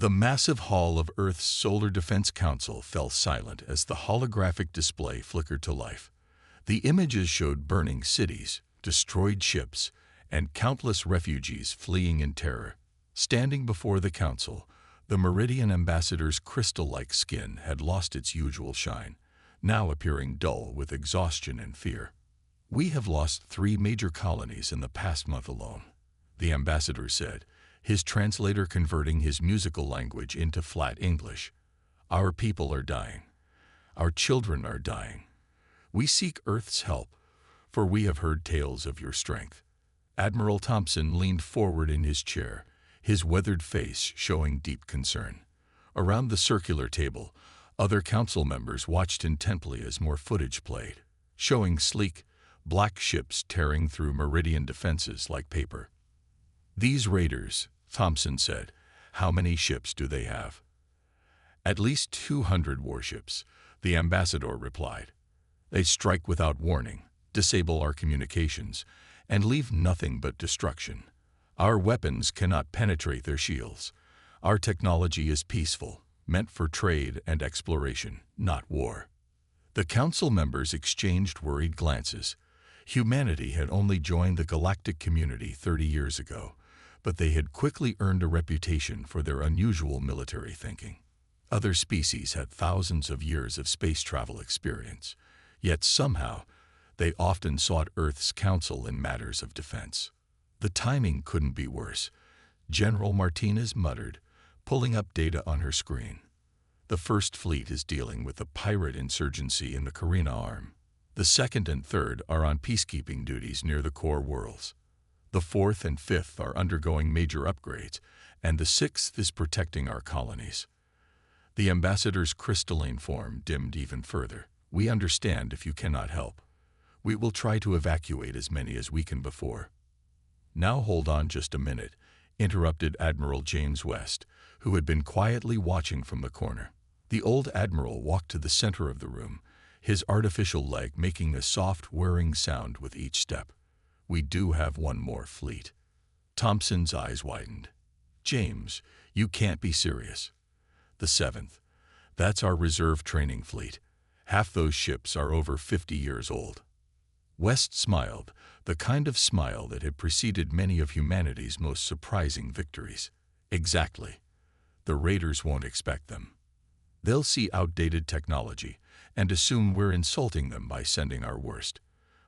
The massive hall of Earth's Solar Defense Council fell silent as the holographic display flickered to life. The images showed burning cities, destroyed ships, and countless refugees fleeing in terror. Standing before the council, the Meridian ambassador's crystal-like skin had lost its usual shine, now appearing dull with exhaustion and fear. "We have lost 3 major colonies in the past month alone," the ambassador said, his translator converting his musical language into flat English. "Our people are dying. Our children are dying. We seek Earth's help, for we have heard tales of your strength." Admiral Thompson leaned forward in his chair, his weathered face showing deep concern. Around the circular table, other council members watched intently as more footage played, showing sleek, black ships tearing through Meridian defenses like paper. "These raiders," Thompson said, "how many ships do they have?" "At least 200 warships," the ambassador replied. "They strike without warning, disable our communications, and leave nothing but destruction. Our weapons cannot penetrate their shields. Our technology is peaceful, meant for trade and exploration, not war." The council members exchanged worried glances. Humanity had only joined the galactic community 30 years ago, but they had quickly earned a reputation for their unusual military thinking. Other species had thousands of years of space travel experience, yet somehow they often sought Earth's counsel in matters of defense. "The timing couldn't be worse," General Martinez muttered, pulling up data on her screen. "The First Fleet is dealing with the pirate insurgency in the Carina Arm. The Second and Third are on peacekeeping duties near the core worlds. The Fourth and Fifth are undergoing major upgrades, and the Sixth is protecting our colonies." The ambassador's crystalline form dimmed even further. "We understand if you cannot help. We will try to evacuate as many as we can before." "Now hold on just a minute," interrupted Admiral James West, who had been quietly watching from the corner. The old admiral walked to the center of the room, his artificial leg making a soft whirring sound with each step. "We do have one more fleet." Thompson's eyes widened. "James, you can't be serious." "The Seventh. That's our reserve training fleet. Half those ships are over 50 years old." West smiled, the kind of smile that had preceded many of humanity's most surprising victories. "Exactly. The raiders won't expect them. They'll see outdated technology and assume we're insulting them by sending our worst.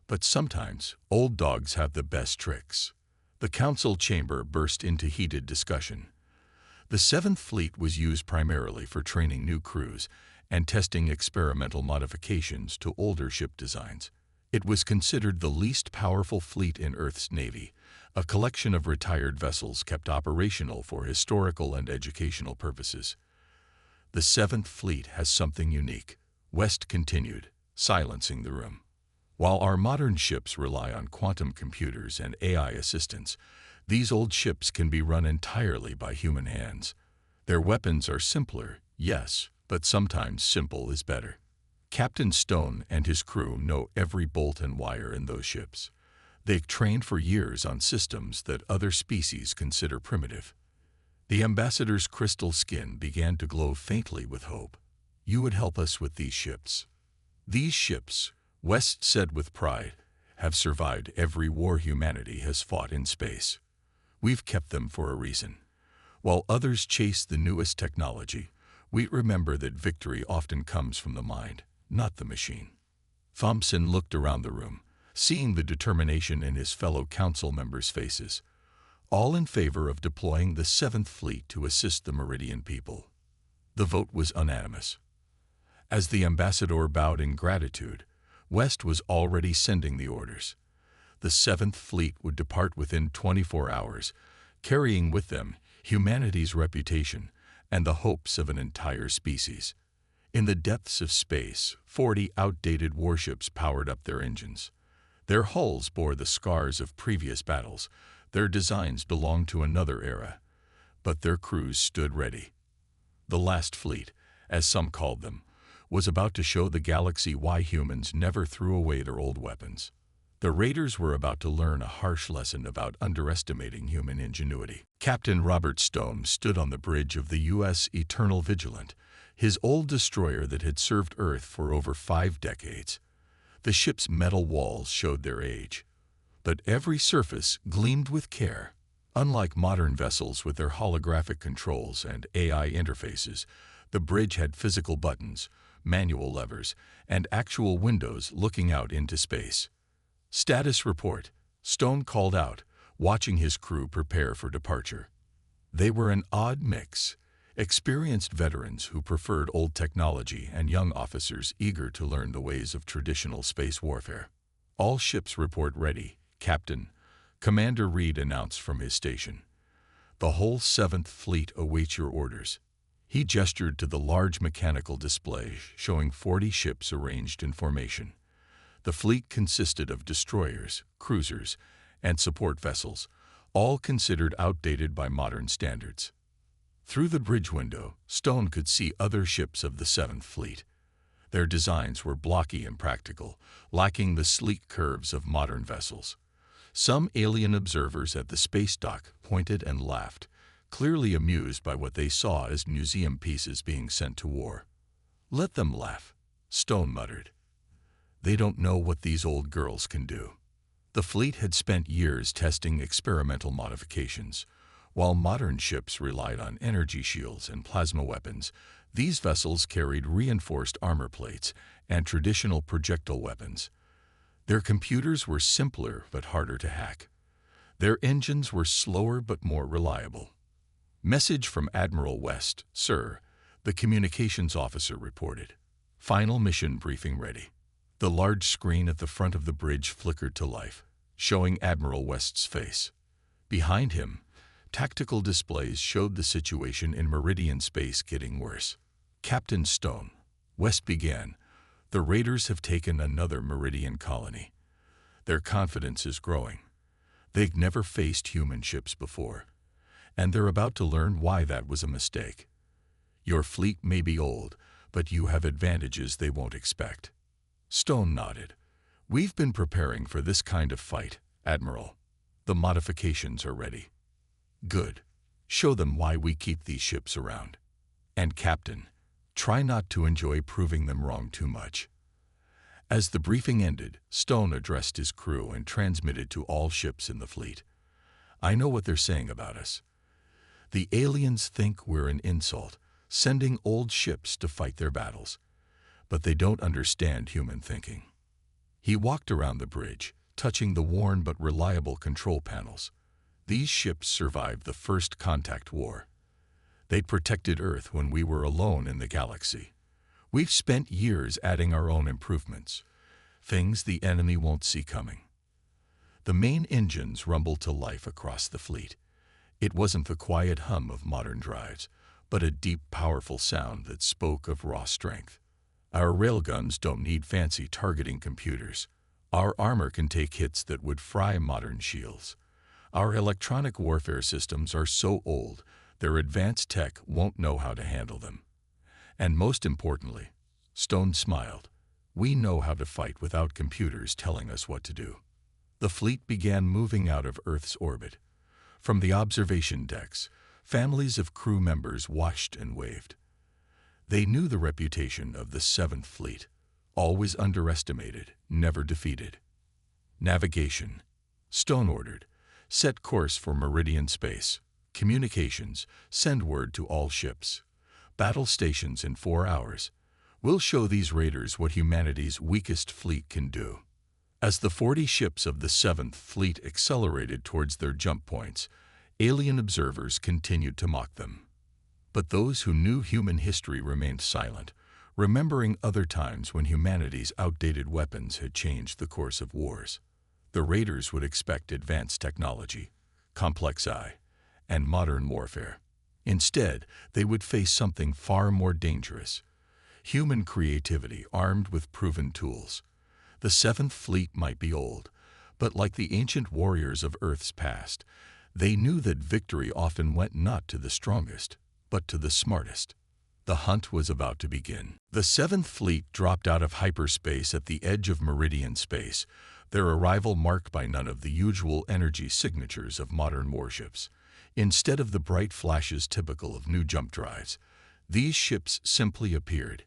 But sometimes, old dogs have the best tricks." The council chamber burst into heated discussion. The Seventh Fleet was used primarily for training new crews and testing experimental modifications to older ship designs. It was considered the least powerful fleet in Earth's Navy, a collection of retired vessels kept operational for historical and educational purposes. "The Seventh Fleet has something unique," West continued, silencing the room. "While our modern ships rely on quantum computers and AI assistants, these old ships can be run entirely by human hands. Their weapons are simpler, yes, but sometimes simple is better. Captain Stone and his crew know every bolt and wire in those ships. They've trained for years on systems that other species consider primitive." The ambassador's crystal skin began to glow faintly with hope. "You would help us with these ships." "These ships," West said with pride, "have survived every war humanity has fought in space. We've kept them for a reason. While others chase the newest technology, we remember that victory often comes from the mind, not the machine." Thompson looked around the room, seeing the determination in his fellow council members' faces. All in favor of deploying the Seventh Fleet to assist the Meridian people. The vote was unanimous. As the ambassador bowed in gratitude, West was already sending the orders. The Seventh Fleet would depart within 24 hours, carrying with them humanity's reputation and the hopes of an entire species. In the depths of space, 40 outdated warships powered up their engines. Their hulls bore the scars of previous battles. Their designs belonged to another era, but their crews stood ready. The last fleet, as some called them, was about to show the galaxy why humans never threw away their old weapons. The raiders were about to learn a harsh lesson about underestimating human ingenuity. Captain Robert Stone stood on the bridge of the U.S. Eternal Vigilant, his old destroyer that had served Earth for over 5 decades. The ship's metal walls showed their age, but every surface gleamed with care. Unlike modern vessels with their holographic controls and AI interfaces, the bridge had physical buttons, manual levers, and actual windows looking out into space. "Status report," Stone called out, watching his crew prepare for departure. They were an odd mix: experienced veterans who preferred old technology and young officers eager to learn the ways of traditional space warfare. "All ships report ready, Captain," Commander Reed announced from his station. "The whole 7th Fleet awaits your orders." He gestured to the large mechanical display showing 40 ships arranged in formation. The fleet consisted of destroyers, cruisers, and support vessels, all considered outdated by modern standards. Through the bridge window, Stone could see other ships of the 7th Fleet. Their designs were blocky and practical, lacking the sleek curves of modern vessels. Some alien observers at the space dock pointed and laughed, clearly amused by what they saw as museum pieces being sent to war. "Let them laugh," Stone muttered. "They don't know what these old girls can do." The fleet had spent years testing experimental modifications. While modern ships relied on energy shields and plasma weapons, these vessels carried reinforced armor plates and traditional projectile weapons. Their computers were simpler but harder to hack. Their engines were slower but more reliable. "Message from Admiral West, sir," the communications officer reported. "Final mission briefing ready." The large screen at the front of the bridge flickered to life, showing Admiral West's face. Behind him, tactical displays showed the situation in Meridian space getting worse. "Captain Stone," West began, "the raiders have taken another Meridian colony. Their confidence is growing. They've never faced human ships before, and they're about to learn why that was a mistake. Your fleet may be old, but you have advantages they won't expect." Stone nodded. "We've been preparing for this kind of fight, Admiral. The modifications are ready." "Good. Show them why we keep these ships around. And Captain, try not to enjoy proving them wrong too much." As the briefing ended, Stone addressed his crew and transmitted to all ships in the fleet. "I know what they're saying about us. The aliens think we're an insult, sending old ships to fight their battles. But they don't understand human thinking." He walked around the bridge, touching the worn but reliable control panels. "These ships survived the first contact war. They protected Earth when we were alone in the galaxy. We've spent years adding our own improvements, things the enemy won't see coming." The main engines rumbled to life across the fleet. It wasn't the quiet hum of modern drives, but a deep, powerful sound that spoke of raw strength. "Our railguns don't need fancy targeting computers. Our armor can take hits that would fry modern shields. Our electronic warfare systems are so old, their advanced tech won't know how to handle them. And most importantly," Stone smiled, "we know how to fight without computers telling us what to do." The fleet began moving out of Earth's orbit. From the observation decks, families of crew members watched and waved. They knew the reputation of the 7th Fleet: always underestimated, never defeated. "Navigation," Stone ordered. "Set course for Meridian space. Communications, send word to all ships. Battle stations in 4 hours. We'll show these raiders what humanity's weakest fleet can do." As the 40 ships of the 7th Fleet accelerated towards their jump points, alien observers continued to mock them. But those who knew human history remained silent, remembering other times when humanity's outdated weapons had changed the course of wars. The raiders would expect advanced technology, complex AI, and modern warfare. Instead, they would face something far more dangerous: human creativity armed with proven tools. The 7th Fleet might be old, but like the ancient warriors of Earth's past, they knew that victory often went not to the strongest, but to the smartest. The hunt was about to begin. The 7th Fleet dropped out of hyperspace at the edge of Meridian space, their arrival marked by none of the usual energy signatures of modern warships. Instead of the bright flashes typical of new jump drives, these ships simply appeared,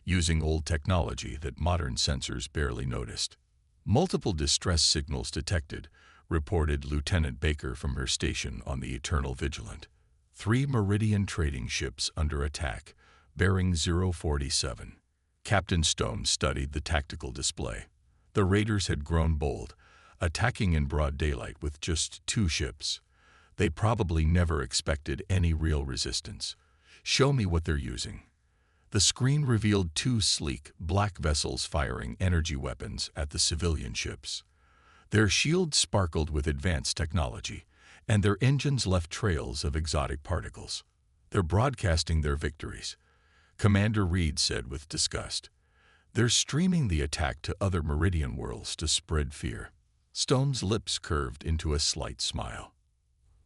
using old technology that modern sensors barely noticed. Multiple distress signals detected, reported Lieutenant Baker from her station on the Eternal Vigilant. 3 Meridian trading ships under attack, bearing 047. Captain Stone studied the tactical display. The raiders had grown bold, attacking in broad daylight with just 2 ships. They probably never expected any real resistance. Show me what they're using. The screen revealed 2 sleek, black vessels firing energy weapons at the civilian ships. Their shields sparkled with advanced technology, and their engines left trails of exotic particles. They're broadcasting their victories, Commander Reed said with disgust. They're streaming the attack to other Meridian worlds to spread fear. Stone's lips curved into a slight smile.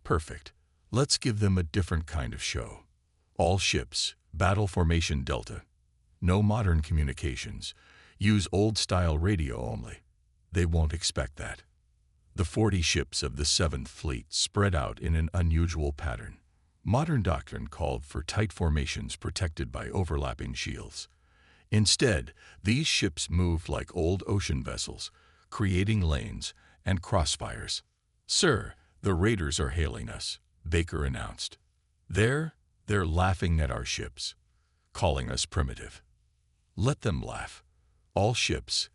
Perfect. Let's give them a different kind of show. All ships, Battle Formation Delta. No modern communications. Use old-style radio only. They won't expect that. The 40 ships of the 7th Fleet spread out in an unusual pattern. Modern doctrine called for tight formations protected by overlapping shields. Instead, these ships moved like old ocean vessels, creating lanes and crossfires. "Sir, the raiders are hailing us," Baker announced. They're laughing at our ships, calling us primitive. Let them laugh. All ships,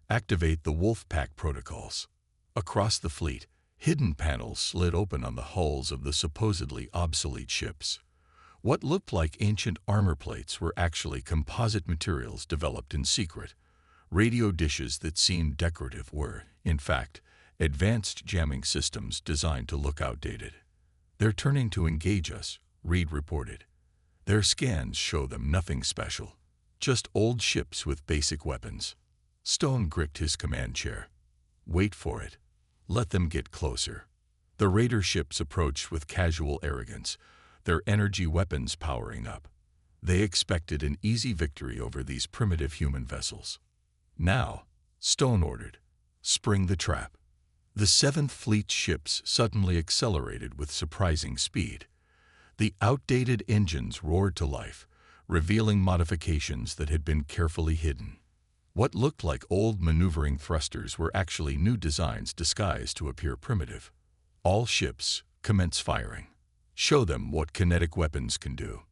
activate the Wolfpack protocols. Across the fleet, hidden panels slid open on the hulls of the supposedly obsolete ships. What looked like ancient armor plates were actually composite materials developed in secret. Radio dishes that seemed decorative were, in fact, advanced jamming systems designed to look outdated. "They're turning to engage us," Reed reported. "Their scans show them nothing special, just old ships with basic weapons." Stone gripped his command chair. "Wait for it. Let them get closer." The raider ships approached with casual arrogance, their energy weapons powering up. They expected an easy victory over these primitive human vessels. "Now," Stone ordered, "spring the trap." The 7th Fleet ships suddenly accelerated with surprising speed. The outdated engines roared to life, revealing modifications that had been carefully hidden. What looked like old maneuvering thrusters were actually new designs disguised to appear primitive. All ships, commence firing. Show them what kinetic weapons can do.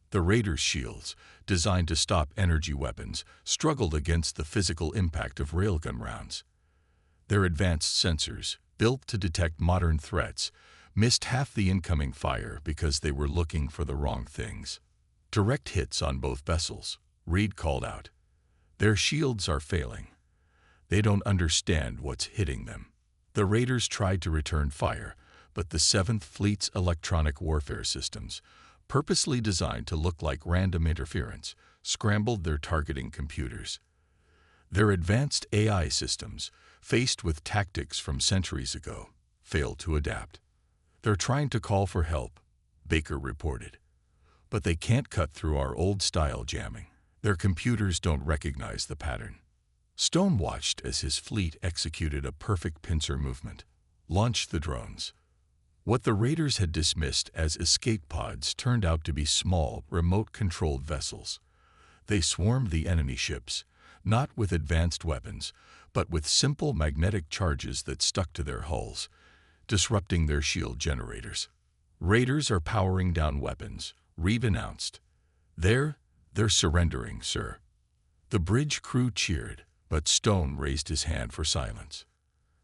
The raiders' shields, designed to stop energy weapons, struggled against the physical impact of railgun rounds. Their advanced sensors, built to detect modern threats, missed half the incoming fire because they were looking for the wrong things. "Direct hits on both vessels," Reed called out. "Their shields are failing. They don't understand what's hitting them." The raiders tried to return fire, but the 7th Fleet's electronic warfare systems, purposely designed to look like random interference, scrambled their targeting computers. Their advanced AI systems, faced with tactics from centuries ago, failed to adapt. "They're trying to call for help," Baker reported. "But they can't cut through our old-style jamming. Their computers don't recognize the pattern." Stone watched as his fleet executed a perfect pincer movement, launched the drones. What the raiders had dismissed as escape pods turned out to be small, remote-controlled vessels. They swarmed the enemy ships, not with advanced weapons, but with simple magnetic charges that stuck to their hulls, disrupting their shield generators. "Raiders are powering down weapons," Reed announced. They're surrendering, sir." The bridge crew cheered, but Stone raised his hand for silence.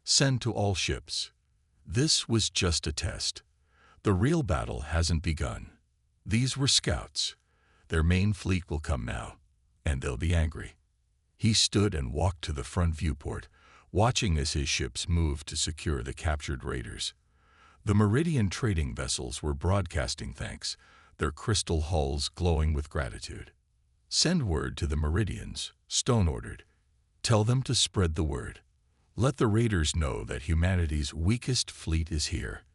"Send to all ships. This was just a test. The real battle hasn't begun. These were scouts. Their main fleet will come now, and they'll be angry." He stood and walked to the front viewport, watching as his ships moved to secure the captured raiders. The Meridian trading vessels were broadcasting thanks, their crystal hulls glowing with gratitude. "Send word to the Meridians," Stone ordered. "Tell them to spread the word. Let the raiders know that humanity's weakest fleet is here.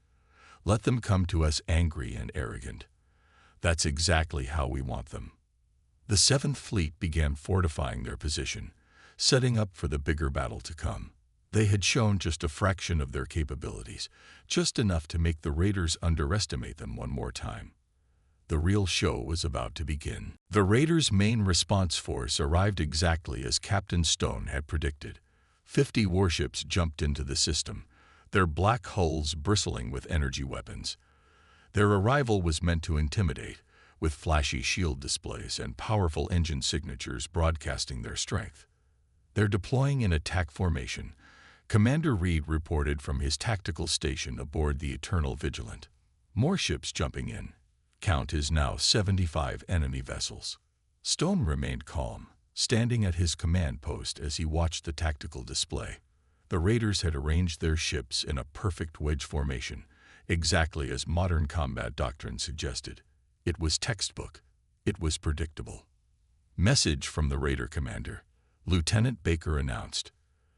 Let them come to us angry and arrogant. That's exactly how we want them." The 7th Fleet began fortifying their position, setting up for the bigger battle to come. They had shown just a fraction of their capabilities, just enough to make the raiders underestimate them one more time. The real show was about to begin. The raiders' main response force arrived exactly as Captain Stone had predicted. 50 warships jumped into the system, their black hulls bristling with energy weapons. Their arrival was meant to intimidate, with flashy shield displays and powerful engine signatures broadcasting their strength. They're deploying in attack formation, Commander Reed reported from his tactical station aboard the Eternal Vigilant. More ships jumping in. Count is now 75 enemy vessels. Stone remained calm, standing at his command post as he watched the tactical display. The raiders had arranged their ships in a perfect wedge formation, exactly as modern combat doctrine suggested. It was textbook. It was predictable. Message from the raider commander. Lieutenant Baker announced.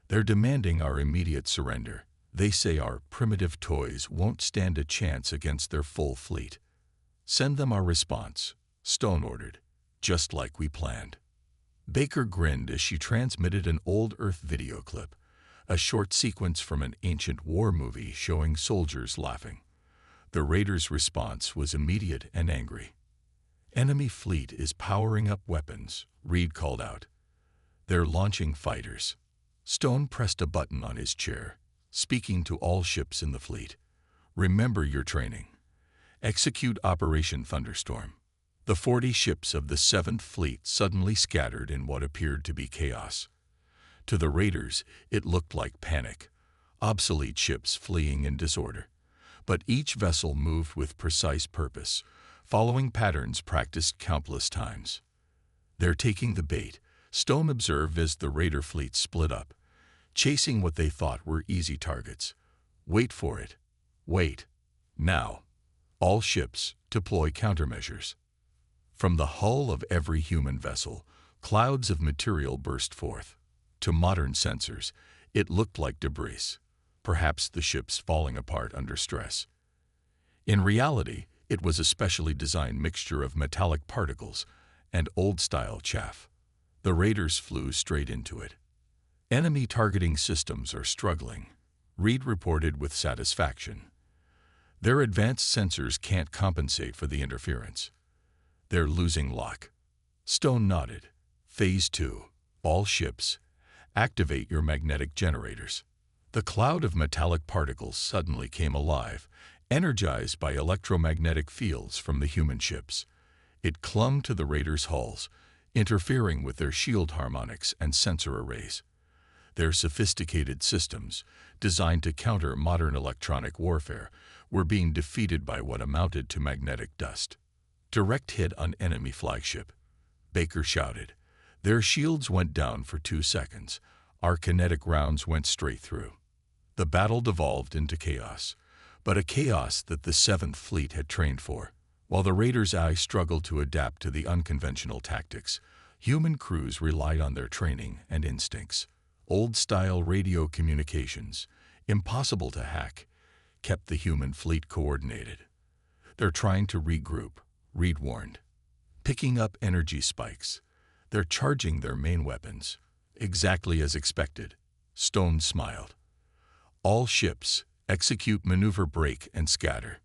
They're demanding our immediate surrender. They say our primitive toys won't stand a chance against their full fleet. Send them our response, Stone ordered, just like we planned. Baker grinned as she transmitted an old Earth video clip, a short sequence from an ancient war movie showing soldiers laughing. The raiders' response was immediate and angry. Enemy fleet is powering up weapons, Reed called out. They're launching fighters. Stone pressed a button on his chair, speaking to all ships in the fleet. Remember your training. Execute Operation Thunderstorm. The 40 ships of the 7th Fleet suddenly scattered in what appeared to be chaos. To the raiders, it looked like panic, obsolete ships fleeing in disorder. But each vessel moved with precise purpose, following patterns practiced countless times. They're taking the bait, Stone observed as the raider fleet split up, chasing what they thought were easy targets. Wait for it. Wait. Now. All ships, deploy countermeasures. From the hull of every human vessel, clouds of material burst forth. To modern sensors, it looked like debris, perhaps the ships falling apart under stress. In reality, it was a specially designed mixture of metallic particles and old-style chaff. The raiders flew straight into it. Enemy targeting systems are struggling, Reed reported with satisfaction. Their advanced sensors can't compensate for the interference. They're losing lock. Stone nodded. Phase 2. All ships, activate your magnetic generators. The cloud of metallic particles suddenly came alive, energized by electromagnetic fields from the human ships. It clung to the raiders' hulls, interfering with their shield harmonics and sensor arrays. Their sophisticated systems, designed to counter modern electronic warfare, were being defeated by what amounted to magnetic dust. Direct hit on enemy flagship. Baker shouted. Their shields went down for 2 seconds. Our kinetic rounds went straight through. The battle devolved into chaos, but a chaos that the 7th Fleet had trained for. While the raiders' eyes struggled to adapt to the unconventional tactics, human crews relied on their training and instincts. Old-style radio communications, impossible to hack, kept the human fleet coordinated. They're trying to regroup, Reed warned. Picking up energy spikes. They're charging their main weapons. Exactly as expected. Stone smiled. All ships, execute maneuver break and scatter.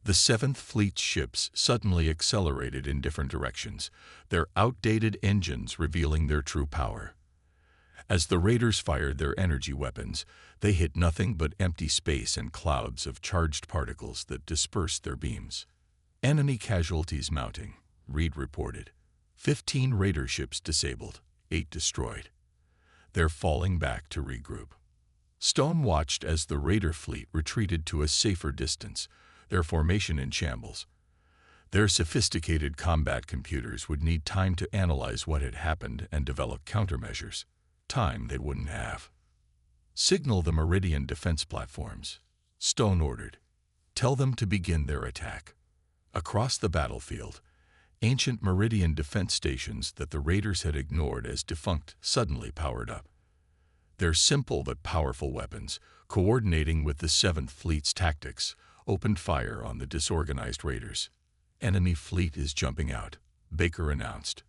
The 7th Fleet's ships suddenly accelerated in different directions, their outdated engines revealing their true power. As the raiders fired their energy weapons, they hit nothing but empty space and clouds of charged particles that dispersed their beams. Enemy casualties mounting, Reed reported. 15 raider ships disabled, 8 destroyed. They're falling back to regroup. Stone watched as the raider fleet retreated to a safer distance, their formation in shambles. Their sophisticated combat computers would need time to analyze what had happened and develop countermeasures. Time they wouldn't have. Signal the Meridian defense platforms, Stone ordered. Tell them to begin their attack. Across the battlefield, ancient Meridian defense stations that the raiders had ignored as defunct suddenly powered up. Their simple but powerful weapons, coordinating with the 7th Fleet's tactics, opened fire on the disorganized raiders. Enemy fleet is jumping out, Baker announced.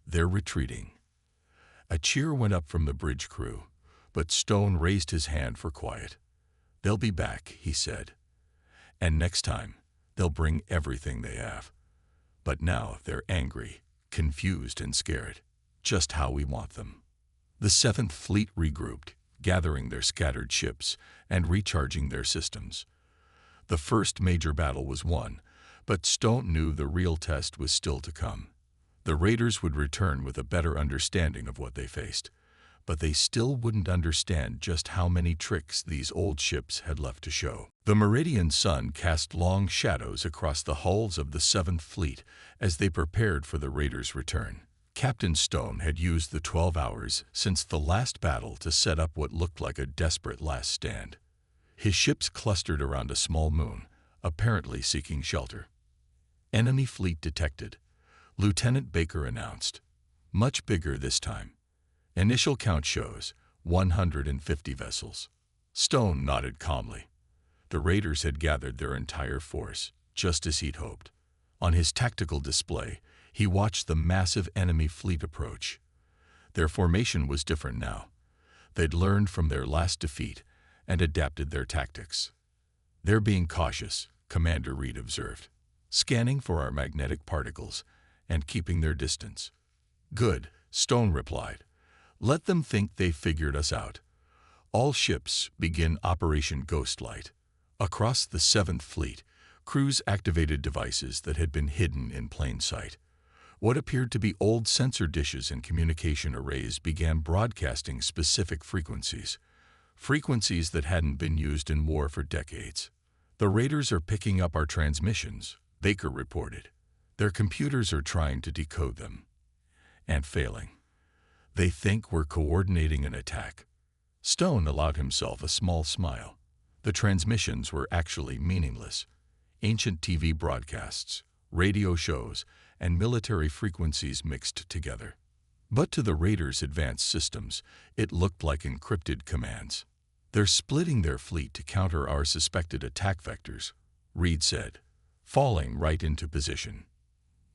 They're retreating. A cheer went up from the bridge crew, But Stone raised his hand for quiet. "They'll be back," he said. "And next time, they'll bring everything they have. But now they're angry, confused and scared, just how we want them." The Seventh Fleet regrouped, gathering their scattered ships and recharging their systems. The first major battle was won, but Stone knew the real test was still to come. The raiders would return with a better understanding of what they faced, but they still wouldn't understand just how many tricks these old ships had left to show. The meridian sun cast long shadows across the hulls of the Seventh Fleet as they prepared for the raiders' return. Captain Stone had used the 12 hours since the last battle to set up what looked like a desperate last stand. His ships clustered around a small moon, apparently seeking shelter. "Enemy fleet detected," Lieutenant Baker announced. "Much bigger this time. Initial count shows 150 vessels." Stone nodded calmly. The raiders had gathered their entire force, just as he'd hoped. On his tactical display, he watched the massive enemy fleet approach. Their formation was different now. They'd learned from their last defeat and adapted their tactics. "They're being cautious," Commander Reed observed, "scanning for our magnetic particles and keeping their distance." "Good," Stone replied. "Let them think they figured us out." All ships begin Operation Ghostlight. Across the Seventh Fleet, crews activated devices that had been hidden in plain sight. What appeared to be old sensor dishes and communication arrays began broadcasting specific frequencies that hadn't been used in war for decades. "The raiders are picking up our transmissions," Baker reported. "Their computers are trying to decode them. And failing. They think we're coordinating an attack." Stone allowed himself a small smile. The transmissions were actually meaningless. Ancient TV broadcasts, radio shows, and military frequencies mixed together. But to the raiders' advanced systems, it looked like encrypted commands. "They're splitting their fleet to counter our suspected attack vectors," Reed said, falling right into position.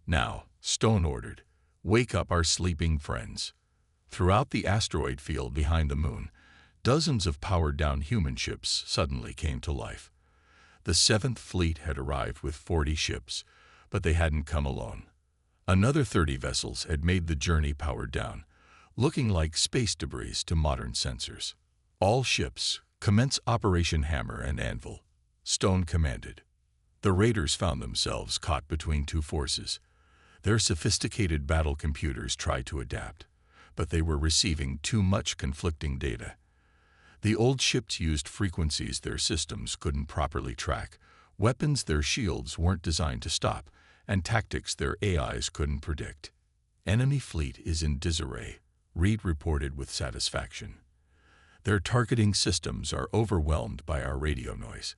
"Now," Stone ordered, "wake up our sleeping friends." Throughout the asteroid field behind the moon, dozens of powered-down human ships suddenly came to life. The Seventh Fleet had arrived with 40 ships, but they hadn't come alone. Another 30 vessels had made the journey powered down, looking like space debris to modern sensors. "All ships, commence Operation Hammer and Anvil," Stone commanded. The raiders found themselves caught between two forces. Their sophisticated battle computers tried to adapt, but they were receiving too much conflicting data. The old ships used frequencies their systems couldn't properly track, weapons their shields weren't designed to stop, and tactics their AIs couldn't predict. "Enemy fleet is in disarray," Reed reported with satisfaction. "Their targeting systems are overwhelmed by our radio noise.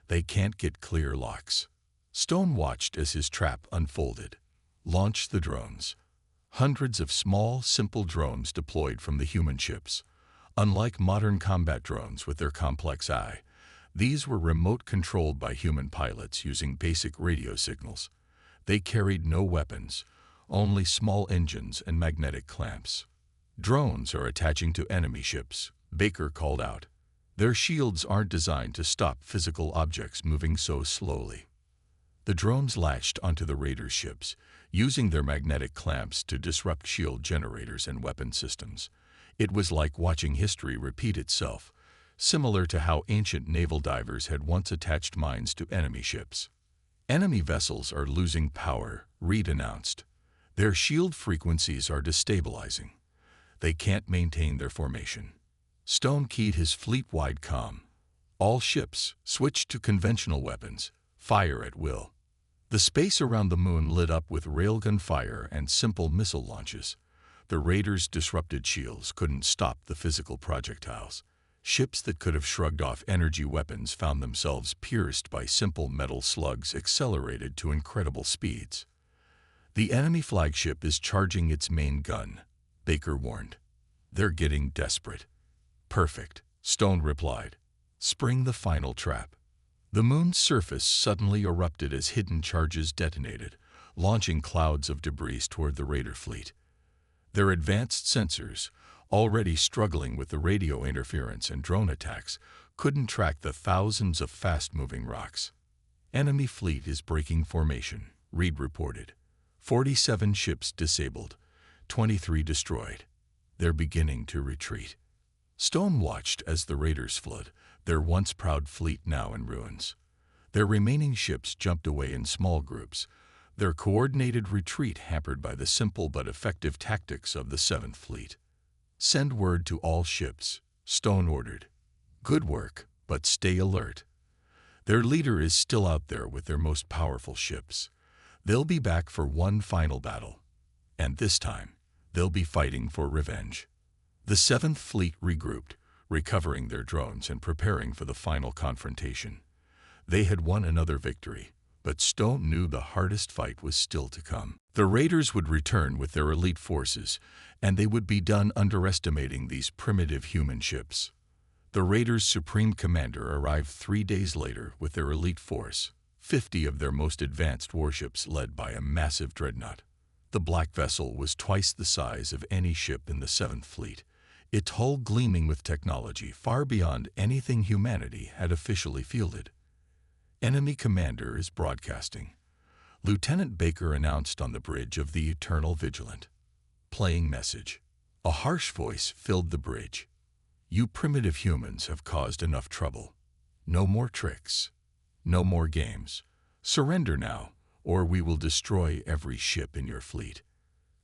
They can't get clear locks." Stone watched as his trap unfolded. Launch the drones. Hundreds of small, simple drones deployed from the human ships. Unlike modern combat drones with their complex AI, these were remote-controlled by human pilots using basic radio signals. They carried no weapons, only small engines and magnetic clamps. "Drones are attaching to enemy ships," Baker called out. "Their shields aren't designed to stop physical objects moving so slowly." The drones latched onto the raiders' ships, using their magnetic clamps to disrupt shield generators and weapon systems. It was like watching history repeat itself, similar to how ancient naval divers had once attached mines to enemy ships. "Enemy vessels are losing power," Reed announced. "Their shield frequencies are destabilizing. They can't maintain their formation." Stone keyed his fleet-wide comm. "All ships, switch to conventional weapons. Fire at will." The space around the moon lit up with railgun fire and simple missile launches. The raiders' disrupted shields couldn't stop the physical projectiles. Ships that could have shrugged off energy weapons found themselves pierced by simple metal slugs accelerated to incredible speeds. "The enemy flagship is charging its main gun," Baker warned. "They're getting desperate." "Perfect," Stone replied. "Spring the final trap." The moon's surface suddenly erupted as hidden charges detonated, launching clouds of debris toward the raider fleet. Their advanced sensors, already struggling with the radio interference and drone attacks, couldn't track the thousands of fast-moving rocks. Enemy fleet is breaking formation, Reed reported. 47 ships disabled, 23 destroyed. They're beginning to retreat. Stone watched as the raiders fled, their once proud fleet now in ruins. Their remaining ships jumped away in small groups, their coordinated retreat hampered by the simple but effective tactics of the 7th Fleet. "Send word to all ships," Stone ordered. "Good work, but stay alert. Their leader is still out there with their most powerful ships. They'll be back for one final battle. And this time, they'll be fighting for revenge." The 7th Fleet regrouped, recovering their drones and preparing for the final confrontation. They had won another victory, but Stone knew the hardest fight was still to come. The raiders would return with their elite forces, and they would be done underestimating these primitive human ships. The raiders' supreme commander arrived 3 days later with their elite force, 50 of their most advanced warships led by a massive dreadnought. The black vessel was twice the size of any ship in the 7th Fleet, its hull gleaming with technology far beyond anything humanity had officially fielded. "Enemy commander is broadcasting," Lieutenant Baker announced on the bridge of the Eternal Vigilant. Playing message. A harsh voice filled the bridge. "You primitive humans have caused enough trouble. No more tricks. No more games. Surrender now, or we will destroy every ship in your fleet."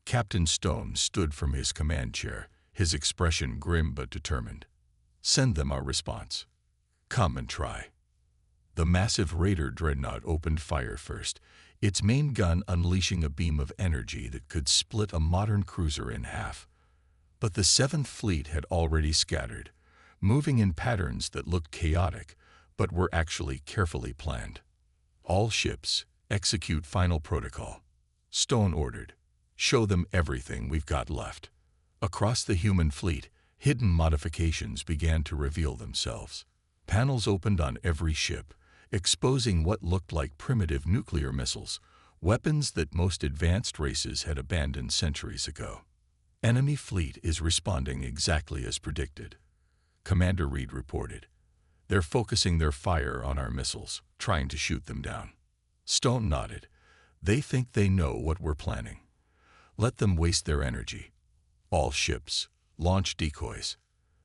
Captain Stone stood from his command chair, his expression grim but determined. "Send them our response. Come and try." The massive raider dreadnought opened fire first, its main gun unleashing a beam of energy that could split a modern cruiser in half. But the 7th Fleet had already scattered, moving in patterns that looked chaotic, but were actually carefully planned. "All ships, execute final protocol," Stone ordered. "Show them everything we've got left." Across the human fleet, hidden modifications began to reveal themselves. Panels opened on every ship, exposing what looked like primitive nuclear missiles, weapons that most advanced races had abandoned centuries ago. "Enemy fleet is responding exactly as predicted," Commander Reed reported. "They're focusing their fire on our missiles, trying to shoot them down." Stone nodded. "They think they know what we're planning. Let them waste their energy. All ships, launch decoys."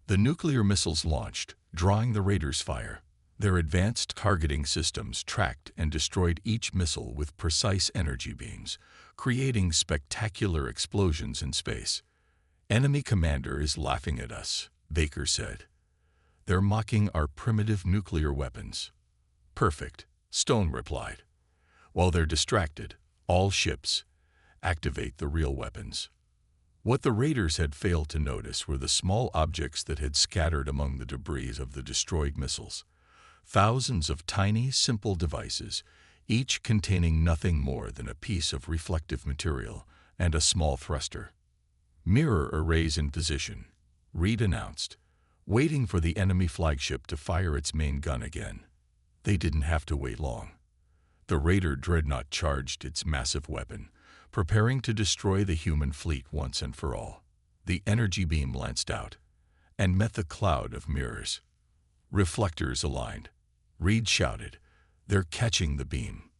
The nuclear missiles launched, drawing the raiders' fire. Their advanced targeting systems tracked and destroyed each missile with precise energy beams, creating spectacular explosions in space. "Enemy commander is laughing at us," Baker said. "They're mocking our primitive nuclear weapons." "Perfect," Stone replied. "While they're distracted, all ships, activate the real weapons." What the raiders had failed to notice were the small objects that had scattered among the debris of the destroyed missiles. Thousands of tiny, simple devices, each containing nothing more than a piece of reflective material and a small thruster. "Mirror arrays in position," Reed announced, waiting for the enemy flagship to fire its main gun again. They didn't have to wait long. The raider dreadnought charged its massive weapon, preparing to destroy the human fleet once and for all. The energy beam lanced out and met the cloud of mirrors. "Reflectors aligned," Reed shouted. "They're catching the beam."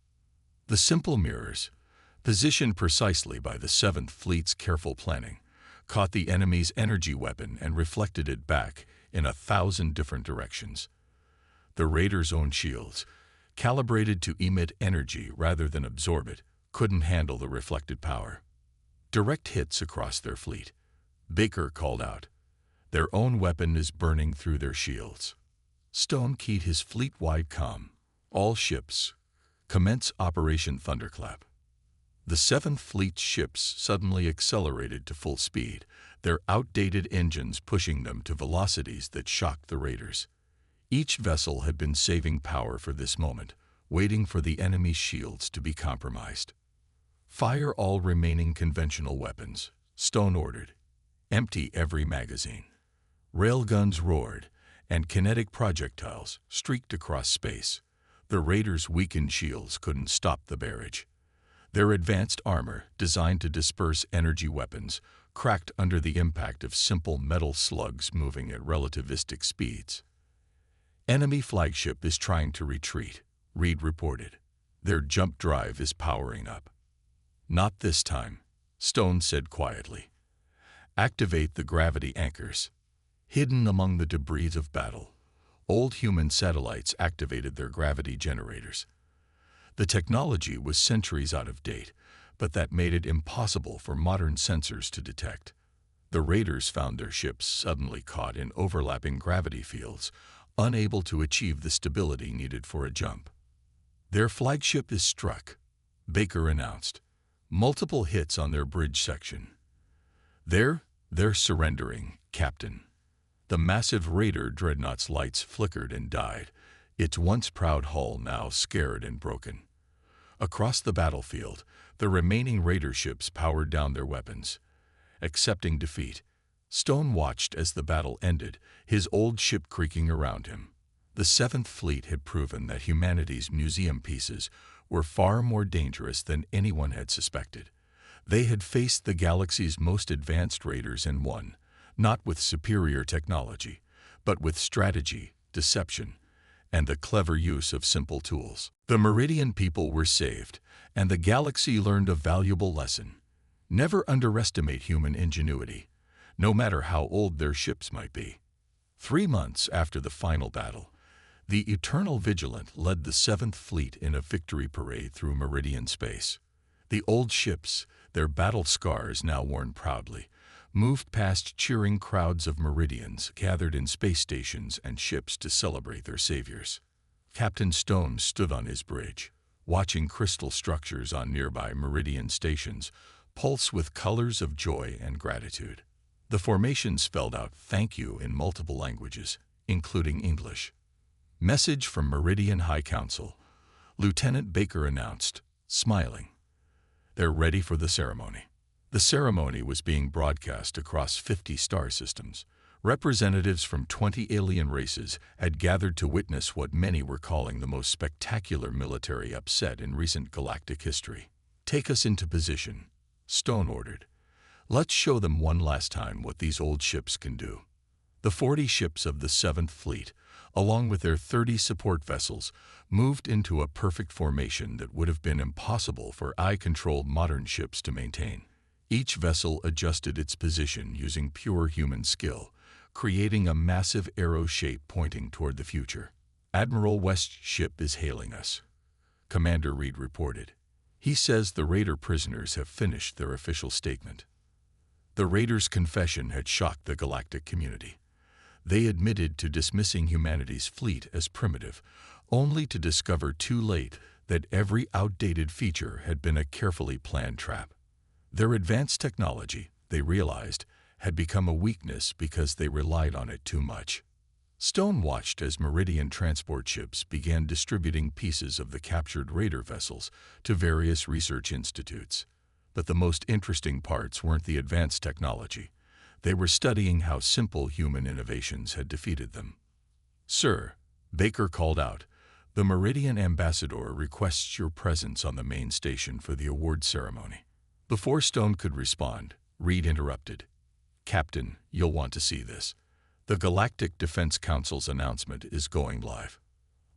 The simple mirrors, positioned precisely by the 7th Fleet's careful planning, caught the enemy's energy weapon and reflected it back in 1,000 different directions. The raiders' own shields, calibrated to emit energy rather than absorb it, couldn't handle the reflected power. "Direct hits across their fleet," Baker called out. "Their own weapon is burning through their shields." Stone keyed his fleet-wide comm. "All ships, commence Operation Thunderclap." The 7th Fleet's ships suddenly accelerated to full speed, their outdated engines pushing them to velocities that shocked the raiders. Each vessel had been saving power for this moment, waiting for the enemy's shields to be compromised. "Fire all remaining conventional weapons," Stone ordered. "Empty every magazine." Railguns roared, and kinetic projectiles streaked across space. The raiders' weakened shields couldn't stop the barrage. Their advanced armor, designed to disperse energy weapons, cracked under the impact of simple metal slugs moving at relativistic speeds. Enemy flagship is trying to retreat, Reed reported. Their jump drive is powering up. Not this time, Stone said quietly. Activate the gravity anchors. Hidden among the debris of battle, old human satellites activated their gravity generators. The technology was centuries out of date, but that made it impossible for modern sensors to detect. The raiders found their ships suddenly caught in overlapping gravity fields, unable to achieve the stability needed for a jump. Their flagship is struck, Baker announced. Multiple hits on their bridge section. They're surrendering, Captain. The massive raider dreadnought's lights flickered and died, its once proud hull now scared and broken. Across the battlefield, the remaining raider ships powered down their weapons. Accepting defeat, Stone watched as the battle ended, his old ship creaking around him. The Seventh Fleet had proven that humanity's museum pieces were far more dangerous than anyone had suspected. They had faced the galaxy's most advanced raiders and won, not with superior technology, but with strategy, deception, and the clever use of simple tools. The Meridian people were saved, and the galaxy learned a valuable lesson. Never underestimate human ingenuity, no matter how old their ships might be. 3 months after the final battle, the Eternal Vigilant led the Seventh Fleet in a victory parade through Meridian space. The old ships, their battle scars now worn proudly, moved past cheering crowds of Meridians gathered in space stations and ships to celebrate their saviors. Captain Stone stood on his bridge, watching crystal structures on nearby Meridian stations pulse with colors of joy and gratitude. The formations spelled out "thank you" in multiple languages, including English. Message from Meridian High Council, Lieutenant Baker announced, smiling. They're ready for the ceremony. The ceremony was being broadcast across 50 star systems. Representatives from 20 alien races had gathered to witness what many were calling the most spectacular military upset in recent galactic history. Take us into position, Stone ordered. Let's show them one last time what these old ships can do. The 40 ships of the Seventh Fleet, along with their 30 support vessels, moved into a perfect formation that would have been impossible for eye-controlled modern ships to maintain. Each vessel adjusted its position using pure human skill, creating a massive arrow shape pointing toward the future. Admiral West's ship is hailing us, Commander Reed reported. He says the raider prisoners have finished their official statement. The raiders' confession had shocked the galactic community. They admitted to dismissing humanity's fleet as primitive, only to discover too late that every outdated feature had been a carefully planned trap. Their advanced technology, they realized, had become a weakness because they relied on it too much. Stone watched as Meridian transport ships began distributing pieces of the captured raider vessels to various research institutes. But the most interesting parts weren't the advanced technology. They were studying how simple human innovations had defeated them. Sir, Baker called out, the Meridian ambassador requests your presence on the main station for the award ceremony. Before Stone could respond, Reed interrupted. Captain, you'll want to see this. The Galactic Defense Council's announcement is going live.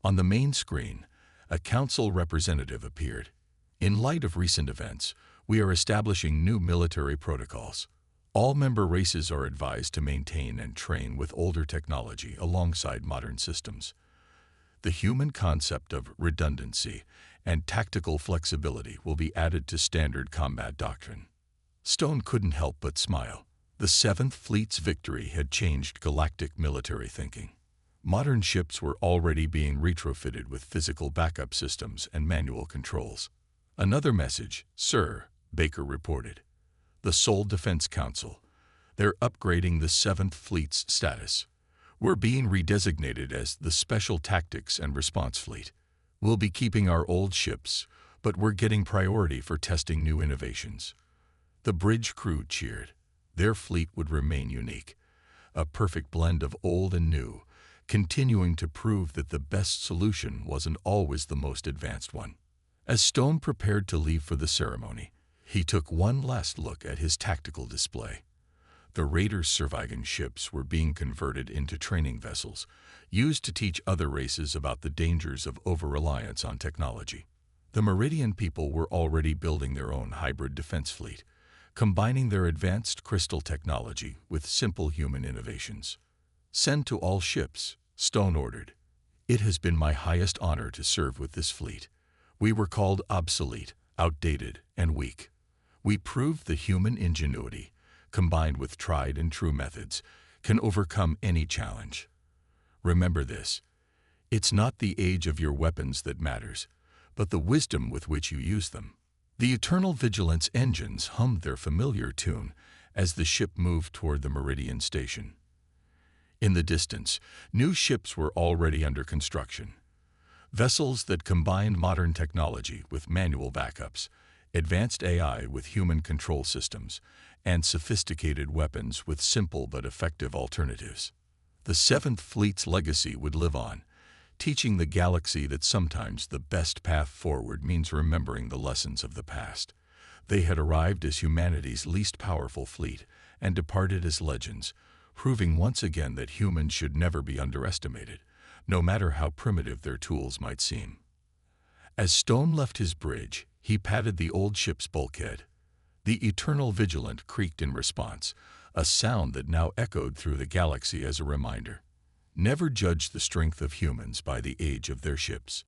On the main screen, a council representative appeared. In light of recent events, we are establishing new military protocols. All member races are advised to maintain and train with older technology alongside modern systems. The human concept of redundancy and tactical flexibility will be added to standard combat doctrine. Stone couldn't help but smile. The Seventh Fleet's victory had changed galactic military thinking. Modern ships were already being retrofitted with physical backup systems and manual controls. Another message, sir, Baker reported. The Sol Defense Council. They're upgrading the Seventh Fleet's status. We're being redesignated as the Special Tactics and Response Fleet. We'll be keeping our old ships, but we're getting priority for testing new innovations. The bridge crew cheered. Their fleet would remain unique, a perfect blend of old and new, continuing to prove that the best solution wasn't always the most advanced one. As Stone prepared to leave for the ceremony, He took one last look at his tactical display. The raiders' surviving ships were being converted into training vessels, used to teach other races about the dangers of over-reliance on technology. The Meridian people were already building their own hybrid defense fleet, combining their advanced crystal technology with simple human innovations. "Send to all ships," Stone ordered. "It has been my highest honor to serve with this fleet. We were called obsolete, outdated, and weak. We proved that human ingenuity, combined with tried and true methods, can overcome any challenge. Remember this: it's not the age of your weapons that matters, but the wisdom with which you use them." The Eternal Vigilance engines hummed their familiar tune as the ship moved toward the Meridian station. In the distance, new ships were already under construction. Vessels that combined modern technology with manual backups, advanced AI with human control systems, and sophisticated weapons with simple but effective alternatives. The Seventh Fleet's legacy would live on, teaching the galaxy that sometimes the best path forward means remembering the lessons of the past. They had arrived as humanity's least powerful fleet and departed as legends, proving once again that humans should never be underestimated, no matter how primitive their tools might seem. As Stone left his bridge, he patted the old ship's bulkhead. The Eternal Vigilant creaked in response, a sound that now echoed through the galaxy as a reminder. Never judge the strength of humans by the age of their ships.